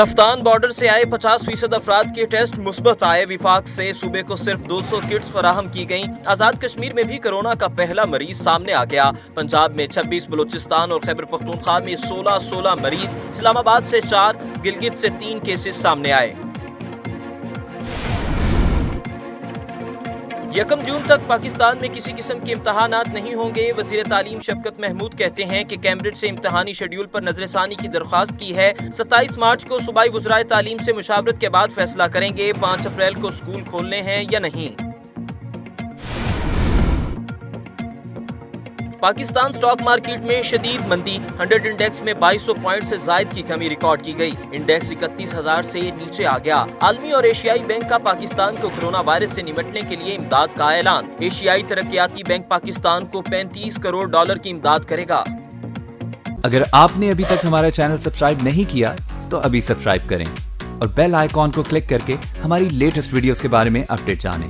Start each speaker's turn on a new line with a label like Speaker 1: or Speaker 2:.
Speaker 1: Taftan border से आए 50% अफराद के टेस्ट मुस्बत आए। विफाक से सूबे को सिर्फ 200 किट्स फराहम की गईं। आजाद कश्मीर में भी कोरोना का पहला मरीज सामने आ गया। पंजाब में 26, बलूचिस्तान और खैबर पख्तूनख्वा में 16 मरीज, इस्लामाबाद से 4, गिलगित से 3 केसेस सामने आए। 1 जून तक पाकिस्तान में किसी किस्म के इम्तहानात नहीं होंगे। वज़ीर तालीम शफकत महमूद कहते हैं कि कैम्ब्रिज से इम्तहानी शेड्यूल पर नजरसानी की दरख्वास्त की है। 27 मार्च को सूबाई वज़राए तालीम से मुशावरत के बाद फैसला करेंगे 5 अप्रैल को स्कूल खोलने हैं या नहीं। पाकिस्तान स्टॉक मार्केट में शदीद मंदी। 100 इंडेक्स में 2200 पॉइंट से जायद की कमी रिकॉर्ड की गई। इंडेक्स 31,000 से नीचे आ गया। आलमी और एशियाई बैंक का पाकिस्तान को कोरोना वायरस से निपटने के लिए इमदाद का ऐलान। एशियाई तरक्याती बैंक पाकिस्तान को $35 करोड़ की इमदाद करेगा।
Speaker 2: अगर आपने अभी तक हमारा चैनल सब्सक्राइब नहीं किया तो अभी सब्सक्राइब करें और बेल आइकॉन को क्लिक करके हमारी लेटेस्ट वीडियोस के बारे में अपडेट जानें।